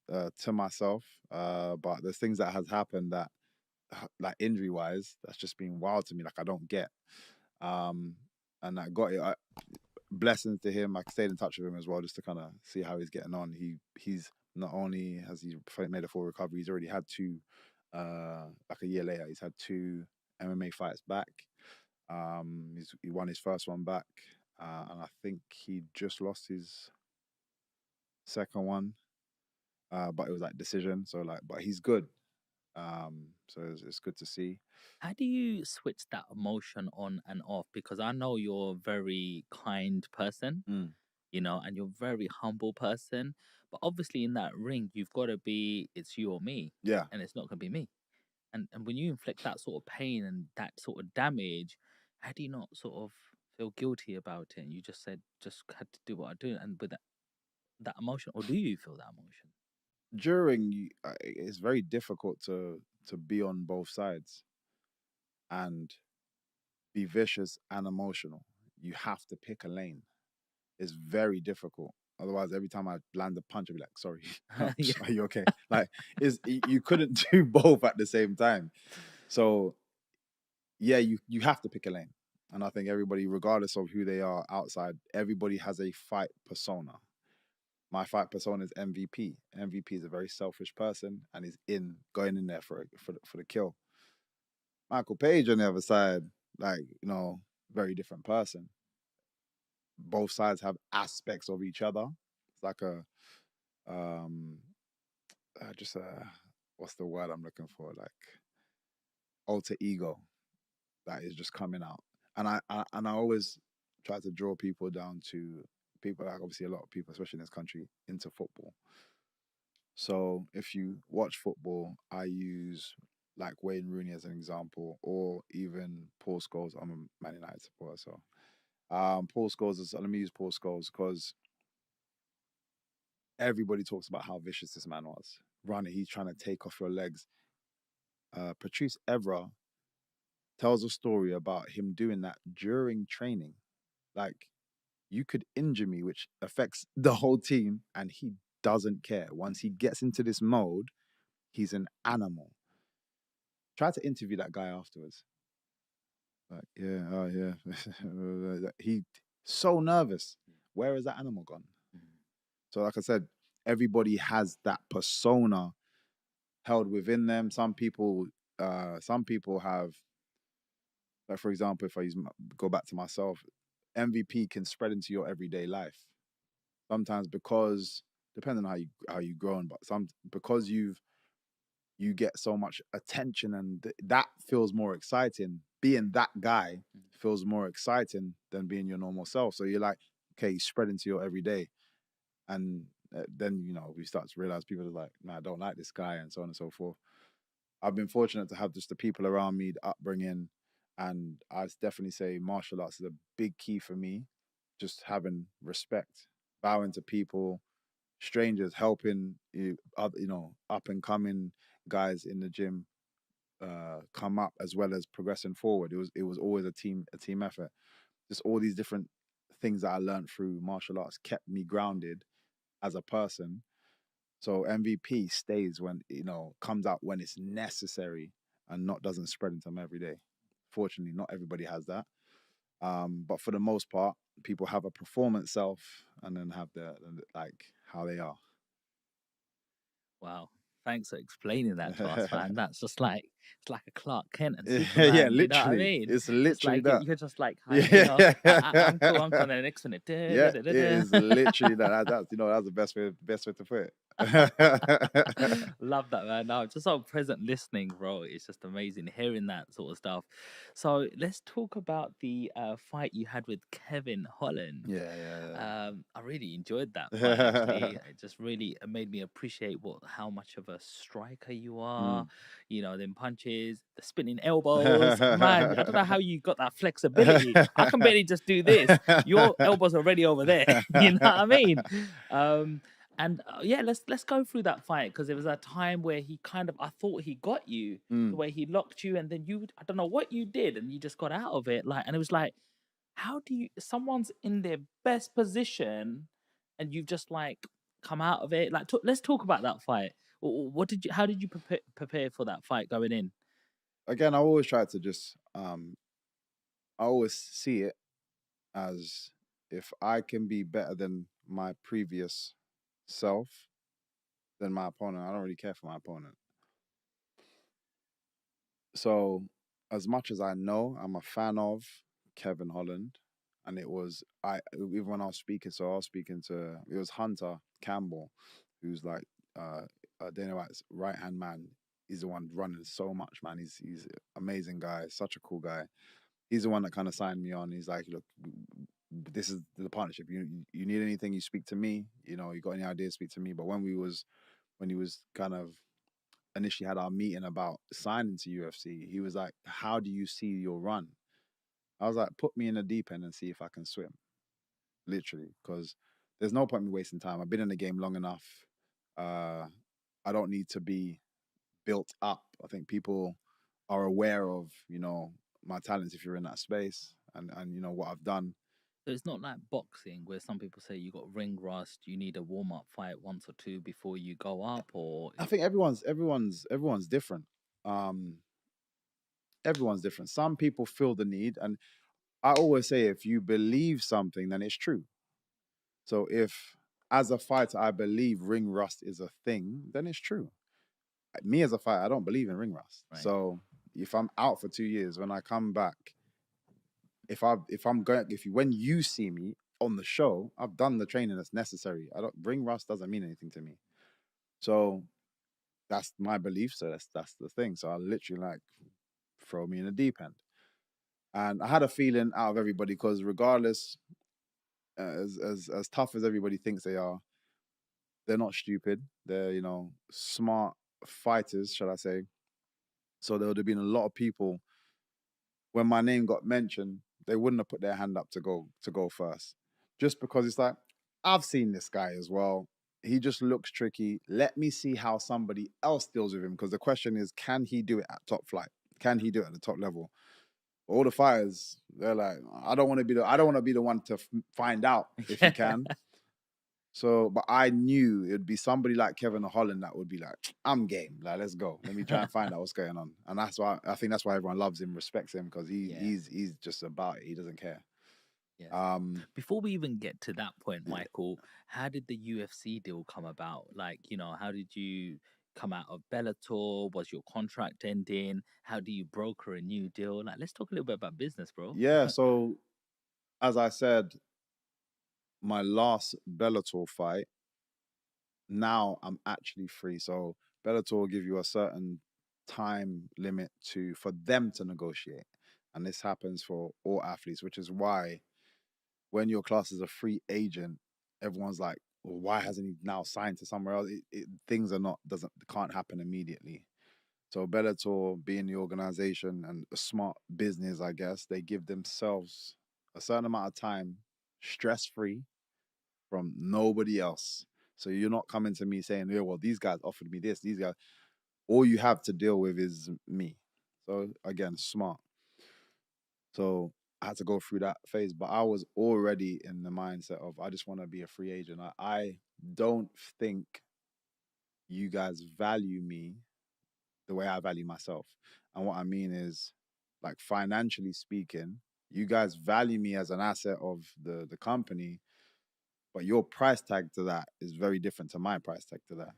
to myself. But there's things that has happened that, like injury wise, that's just been wild to me. Like I don't get. Um, and I got it. Blessings to him. I stayed in touch with him as well, just to kind of see how he's getting on. He's not only has he made a full recovery, he's already had two. Like a year later, he's had two MMA fights back. He won his first one back, and I think he just lost his second one. But it was like decision. So like, but he's good. So it's good to see. How do you switch that emotion on and off? Because I know you're a very kind person, Mm. and you're a very humble person. But obviously, in that ring, you've got to be, it's you or me, Yeah. and it's not going to be me. And when you inflict that sort of pain and that sort of damage, how do you not sort of feel guilty about it? And you just said, just had to do what I do, and with that emotion, or do you feel that emotion? It's very difficult to be on both sides and be vicious and emotional. You have to pick a lane. It's very difficult. Otherwise, every time I land a punch, I'll be like, "Sorry, Yeah. are you okay?" Like, you couldn't do both at the same time. So yeah, you have to pick a lane. And I think everybody, regardless of who they are outside, everybody has a fight persona. My fight persona is MVP. MVP is a very selfish person and is going in there for the kill. Michael Page on the other side, like, very different person. Both sides have aspects of each other. It's like a um just what's the word I'm looking for? Like alter ego that is just coming out. And I always try to draw people down to people, like obviously a lot of people, especially in this country, into football. So if you watch football, I use like Wayne Rooney as an example, or even Paul Scholes. I'm a Man United supporter, so Paul Scholes is. Let me use Paul Scholes because everybody talks about how vicious this man was. Running, he's trying to take off your legs. Patrice Evra tells a story about him doing that during training. Like, you could injure me, which affects the whole team, and he doesn't care. Once he gets into this mode, he's an animal. Try to interview that guy afterwards. Like, yeah, oh yeah. He so nervous. Where is that animal gone? So, like I said, everybody has that persona held within them. Some people have, like for example, if I go back to myself, MVP can spread into your everyday life. Sometimes because depending on how you grown, but some because you get so much attention and that feels more exciting. Being that guy feels more exciting than being your normal self. So you're like, okay, you spread into your everyday, and then we start to realize people are like, nah, I don't like this guy, and so on and so forth. I've been fortunate to have just the people around me, the upbringing, and I definitely say martial arts is a big key for me. Just having respect, bowing to people, strangers, helping up and coming guys in the gym come up as well as progressing forward. It was always a team effort. Just all these different things that I learned through martial arts kept me grounded as a person. So MVP stays when comes out when it's necessary and not doesn't spread into them every day. Fortunately, not everybody has that. But for the most part, people have a performance self and then have like how they are. Wow. Thanks for explaining that to us, man. That's just like it's like a Clark Kent and Yeah, Superman. You know what I literally, mean? it's It's literally like that. you're just like, Yeah, I'm cool. I'm cool. And the next minute, yeah, it is literally that. That's the best way to put it. love that, man. No, just so present listening, bro. It's just amazing hearing that sort of stuff. So let's talk about the fight you had with Kevin Holland. Yeah, I really enjoyed that fight. Actually, yeah. it just really made me appreciate how much of a striker you Mm. are. Them punches, the spinning elbows. Man, I don't know how you got that flexibility. I can barely just do this. Your elbows are already over there. You know what I mean? Um, and yeah, let's go through that fight because there was a time where he kind of I thought he got you the Mm. way he locked you, and then I don't know what you did, and you just got out of it. Like, and it was like, how do you? Someone's in their best position, and you've just like come out of it? Like, let's talk about that fight. What did you? How did you prepare for that fight going in? Again, I always try to just I always see it as if I can be better than my previous self, than my opponent. I don't really care for my opponent. So, as much as I know, I'm a fan of Kevin Holland, and it was even when I was speaking. So I was speaking to it was Hunter Campbell, who's like Dana White's right hand man. He's the one running so much, man. He's an amazing guy, such a cool guy. He's the one that kind of signed me on. He's like, look, this is the partnership. You need anything, you speak to me. You know, you got any ideas, speak to me. But when he was kind of initially had our meeting about signing to UFC, he was like, how do you see your run? I was like, put me in the deep end and see if I can swim. Literally, because there's no point in me wasting time. I've been in the game long enough. I don't need to be built up. I think people are aware of, my talents if you're in that space, and what I've done. So it's not like boxing where some people say you got ring rust, you need a warm up fight once or two before you go up, or I think everyone's different. Um, everyone's different. Some people feel the need, and I always say if you believe something, then it's true. So if as a fighter I believe ring rust is a thing, then it's true. Me as a fighter, I don't believe in ring rust. right. So if I'm out for 2 years, when I come back, when you see me on the show, I've done the training that's necessary. I don't ring rust doesn't mean anything to me. So that's my belief. So that's the thing. So I literally like throw me in the deep end. And I had a feeling out of everybody because regardless, as tough as everybody thinks they are, they're not stupid. They're smart fighters, shall I say? So there would have been a lot of people when my name got mentioned, they wouldn't have put their hand up to go first, just because it's like I've seen this guy as well. He just looks tricky. Let me see how somebody else deals with him, because the question is, can he do it at top flight? Can he do it at the top level? All the fighters, they're like, I don't want to be the one to find out if he can. So, but I knew it'd be somebody like Kevin Holland that would be like, I'm game. Like, let's go. Let me try and find out what's going on. And that's why I think that's why everyone loves him, respects him, because he's just about it. He doesn't care. Yeah. Before we even get to that point, Michael, how did the UFC deal come about? Like, how did you come out of Bellator? Was your contract ending? How do you broker a new deal? Like, let's talk a little bit about business, bro. Yeah. So, as I said, my last Bellator fight, now I'm actually free. So Bellator will give you a certain time limit for them to negotiate. And this happens for all athletes, which is why when your class is a free agent, everyone's like, well, why hasn't he now signed to somewhere else? Things can't happen immediately. So Bellator, being the organization and a smart business, I guess, they give themselves a certain amount of time, stress-free, from nobody else. So you're not coming to me saying, yeah, well, these guys offered me this, these guys. All you have to deal with is me. So again, smart. So I had to go through that phase, but I was already in the mindset of I just want to be a free agent. I don't think you guys value me the way I value myself. And what I mean is, like, financially speaking, you guys value me as an asset of the company, but your price tag to that is very different to my price tag to that.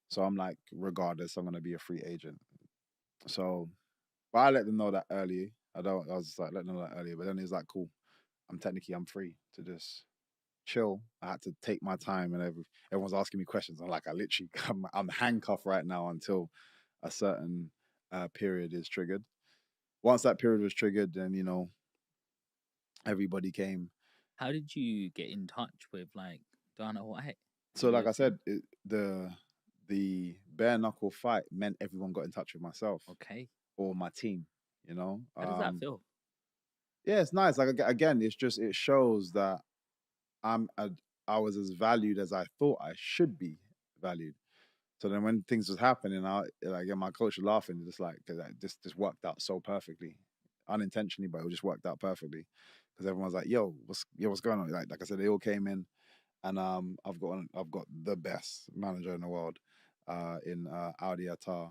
So I'm like, regardless, I'm gonna be a free agent. So, but I let them know that early. I was just like, let them know that earlier. But then it's like, cool. I'm free to just chill. I had to take my time, and everyone's asking me questions. I'm like, I'm handcuffed right now until a certain period is triggered. Once that period was triggered, then everybody came. How did you get in touch with like Dana White? So, like I said, the bare knuckle fight meant everyone got in touch with myself. Okay. Or my team. How does that feel? Yeah, it's nice. Like, again, it shows that I was as valued as I thought I should be valued. So then when things was happening, my coach was laughing, just like, cause this just worked out so perfectly, unintentionally, but it just worked out perfectly, because everyone's like, yo, what's going on? Like I said, they all came in, and I've got the best manager in the world, in Audi Attar.